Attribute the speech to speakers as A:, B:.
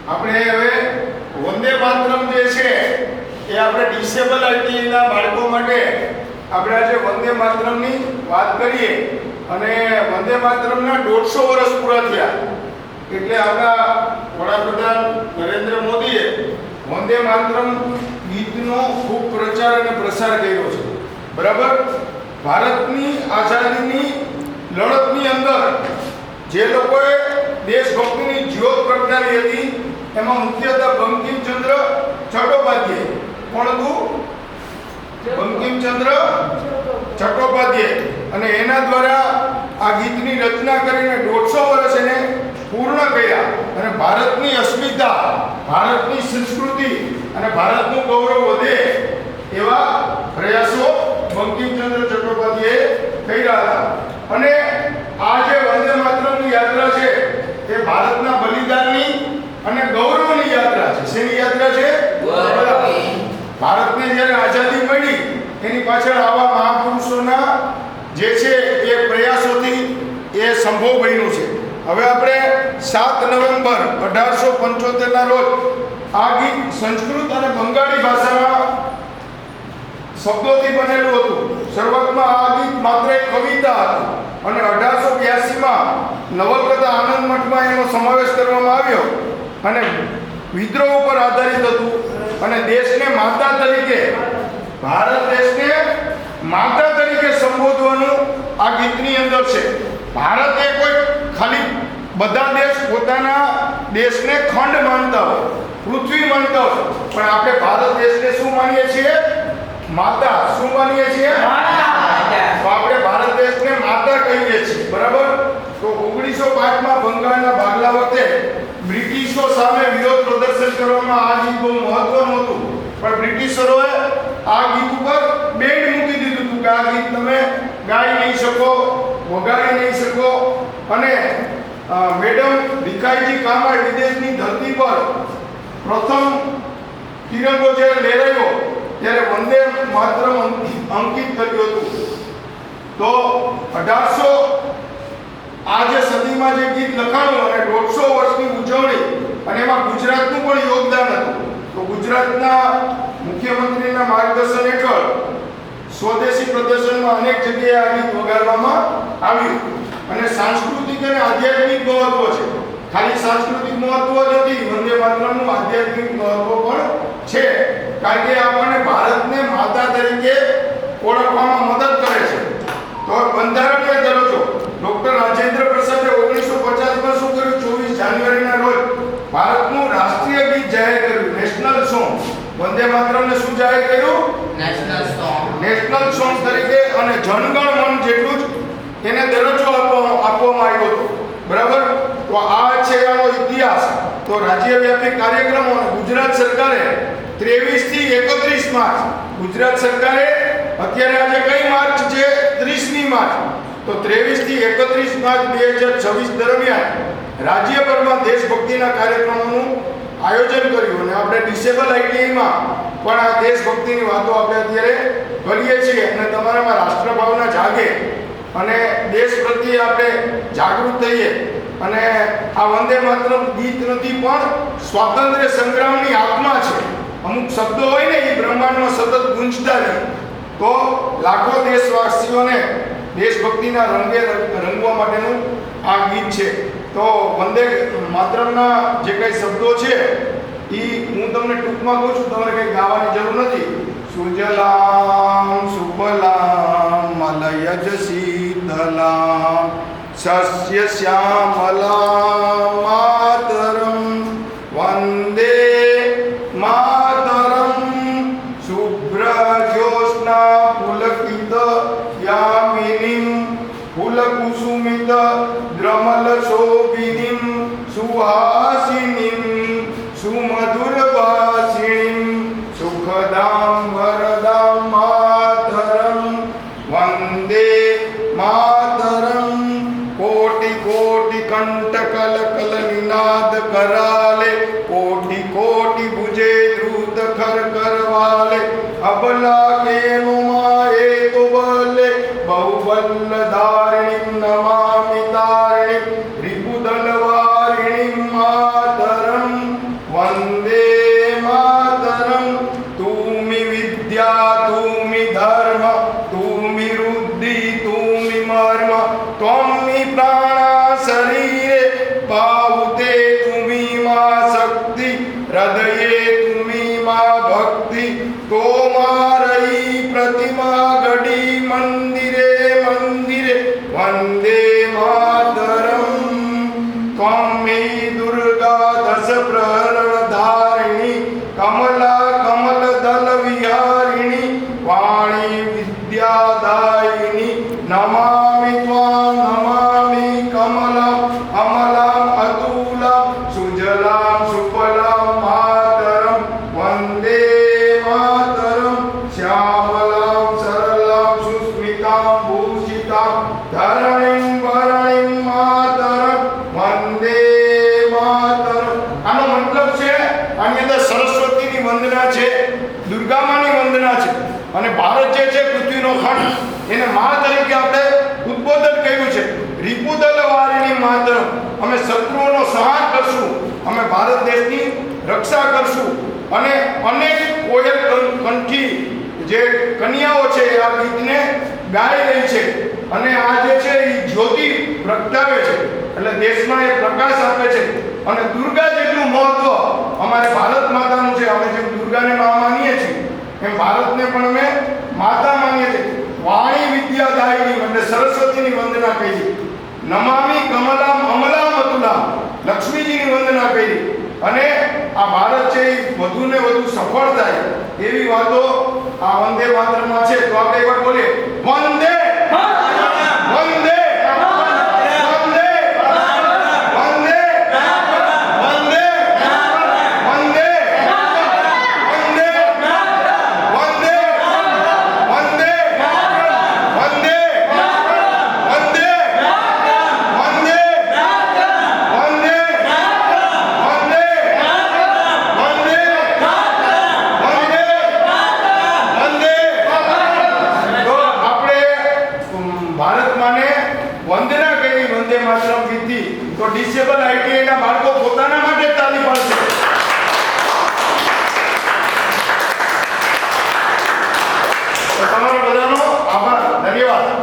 A: આપણે હવે વંદે માતરમ જે છે એ આપણે ડિસેબલ આઈટીના બાળકો માટે આપણે આજે વંદે માતરમની વાત કરીએ અને વંદે માતરમના 150 વર્ષ પૂરા થયા એટલે આપણા વડાપ્રધાન નરેન્દ્ર મોદીએ વંદે માતરમ ગીતનો ખૂબ પ્રચાર અને પ્રસાર કર્યો છે. બરાબર. ભારતની આઝાદીની લડતની અંદર જે લોકોએ દેશભક્તિની જ્યોત પ્રગટાવી હતી એમાં મુખ્યતઃ બંકિમચંદ્ર ચટ્ટોપાધ્યાય. કોણ હતું? બંકિમચંદ્ર ચટ્ટોપાધ્યાય. અને એના દ્વારા આ ગીતની રચના કરીને 150 વર્ષ એને પૂર્ણ કર્યા અને ભારતની અસ્મિતા, ભારતની સંસ્કૃતિ અને ભારતનું ગૌરવ વધે એવા પ્રયાસો બંકિમચંદ્ર ચટ્ટોપાધ્યાયે કર્યા હતા. અને આ જે વંદે માતરમની યાત્રા છે એ ભારતના બલિદાનની અને ગૌરવની યાત્રા છે. શેની યાત્રા છે? ભારતને જ્યારે આઝાદી મળી એની પાછળ આવા મહાપુરુષોના જે છે એ પ્રયાસોથી એ સંભવ બન્યું છે. હવે આપણે 7 નવેમ્બર 1875 ના રોજ આ ગીત સંસ્કૃત અને બંગાળી ભાષામાં શબ્દોથી બનેલું હતું. શરૂઆતમાં આ ગીત માત્ર એક કવિતા હતું અને 1882માં નવલકથા આનંદ મઠમાં એનો સમાવેશ કરવામાં આવ્યો અને વિદ્રોહ ઉપર આધારિત હતું અને દેશને માતા તરીકે, ભારત દેશને માતા તરીકે સંબોધવાનું આ ગીતની અંદર છે. ભારત એ કોઈ ખાલી બધા દેશ પોતાના દેશને ખંડ માનતા હોય, પૃથ્વી માનતા હોય, પણ આપણે ભારત દેશને શું માનીએ છીએ? માતા. શું માનીએ છીએ? તો આપણે ભારત દેશને માતા કહીએ છીએ. બરાબર. તો 1905માં બંગાળના ભાગલા વખતે બ્રિટિશો સામે વિરોધ પ્રદર્શન કરવામાં આ ગીત બહુ મહત્વનું હતું, પણ બ્રિટિશરોએ આ ગીત ઉપર બેન મૂકી દીધું હતું કે આ ગીત તમે ગાઈ નહીં શકો, વગાડી નહીં શકો. અને મેડમ ભીખાઈજી કામા વિદેશની ધરતી પર પ્રથમ તિરંગો જ્યારે લહેરાયો ત્યારે વંદે માતરમ અંકિત કર્યું હતું. તો 1800 આ જે સદીમાં જે ગીત લખાણું અને 150 વર્ષની ઉજવણી અને એમાં ગુજરાતનું પણ યોગદાન હતું. તો ગુજરાતના મુખ્યમંત્રીના માર્ગદર્શન હેઠળ સ્વદેશી પ્રદર્શનમાં અનેક જગ્યાએ આ ગીત વગાડવામાં આવ્યું અને સાંસ્કૃતિક અને આધ્યાત્મિક મહત્વ છે. ખાલી સાંસ્કૃતિક મહત્વ જ નથી, વંદે માતરમનું આધ્યાત્મિક મહત્વ પણ છે, કારણ કે આપણને ભારતને માતા તરીકે ઓળખવામાં મદદ કરે છે. તો બંધારણીય દરજ્જો ડોક્ટર રાજેન્દ્ર પ્રસાદે 1950માં શું કર્યું? 24 જાન્યુઆરીના રોજ ભારતનું રાષ્ટ્રીય ગીત જાહેર કર્યું, નેશનલ સોંગ. વંદે માતરમને શું જાહેર કર્યું? નેશનલ સોંગ તરીકે. અને જનગણ મન જેટલું જ એને દરજ્જો આપવામાં આવ્યો હતો. બરાબર. તો આ છે આનો ઇતિહાસ. તો રાજ્યવ્યાપી કાર્યક્રમો અને ગુજરાત સરકારે 23 થી 31 માર્ચ, ગુજરાત સરકારે અત્યારે આજે કઈ માર્ચ છે? 30મી માર્ચ. તો 23 થી 31 માર્ચ 2026 દરમિયાન રાજ્યભરમાં દેશભક્તિના કાર્યક્રમોનું આયોજન કર્યું અને આપણે ડિસેબલ આઈટીઆઈમાં પણ આ દેશભક્તિની વાતો આપણે અત્યારે કરીએ છીએ અને તમારામાં રાષ્ટ્રભાવના જાગે અને દેશ પ્રત્યે આપણે જાગૃત થઈએ. અને આ વંદે માતરમ ગીત નથી પણ સ્વાતંત્ર્ય સંગ્રામની આત્મા છે. અમુક શબ્દો હોય ને એ બ્રહ્માંડમાં સતત ગુંજતા રહે. તો લાખો દેશવાસીઓને દેશભક્તિના રંગે રંગવા માટેનું આ ગીત છે. તો વંદે માતરમના જે કંઈ શબ્દો છે એ હું તમને ટૂંકમાં કહું છું, તમારે કંઈ ગાવાની જરૂર નથી. સુજલામ સુફલામ મલયજ શીતલામ સસ્ય શ્યામલામ માતરમ વંદે માતરમ શુભ્ર જ્યોત્સ્ના પુલકિત યામિનીમ ફૂલકુસુમિત દ્રમલ શોભિનીમ સુહાસિનીમ સુમધુર ભાષિણીમ સુખદામ વરદામ માતરમ વંદે માતરમ. કોટિ કોટિ કંઠ કલ કલ નિના પ્રહરણધારિણી કમલા કમલદલ વિહારિણી વાણી વિદ્યાદાયિની નમામિ ત્વાં નમામિ કમલાં અમલાં અતુલાં સુજલાં સુફલાં માતરં વંદે માતરં શ્યામલાં સરલાં સુસ્મિતાં ભૂષિતાં ધરણીં વરણીં માતરં વંદે માતરમ. આનો મતલબ છે આની અંદર સરસ્વતીની વંદના છે, દુર્ગામાની વંદના છે અને ભારત જે છે પૃથ્વીનો ખંડ એને મા તરીકે આપણે ઉદ્બોધન કર્યું છે. રિપુદલ વારિણી માતરમ, અમે શત્રુઓનો સંહાર કરશું, અમે ભારત દેશની રક્ષા કરશું. અને અનેક કોયલ કંઠી જે કન્યાઓ છે આ ગીતને ગાઈ રહી છે અને આ જે છે એ જ્યોતિ પ્રગટાવે છે એટલે દેશમાં એ પ્રકાશ આપે છે. અને દુર્ગા જેટલું મહત્વ અમારે ભારત માતાનું છે. અમે જેમ દુર્ગાને મા માનીએ છીએ એમ ભારતને પણ અમે માતા માનીએ છીએ. વાણી વિદ્યાદાયિની એટલે સરસ્વતીની વંદના કરી, નમામિ કમલામ અમલામ અતુલામ લક્ષ્મીજીની વંદના કરી અને આ ભારત છે એ વધુ ને વધુ સફળ થાય એવી વાતો આ વંદે માતરમમાં છે. તો આપણે એકવાર બોલીએ વંદે વંદે વંદના કરી વંદે માતરમ ગીતથી. તો ડિસેબલ આઈટીઆઈ ના બાળકો પોતાના માટે તાલી પાડશે. તો તમારો બધાનો આભાર, ધન્યવાદ.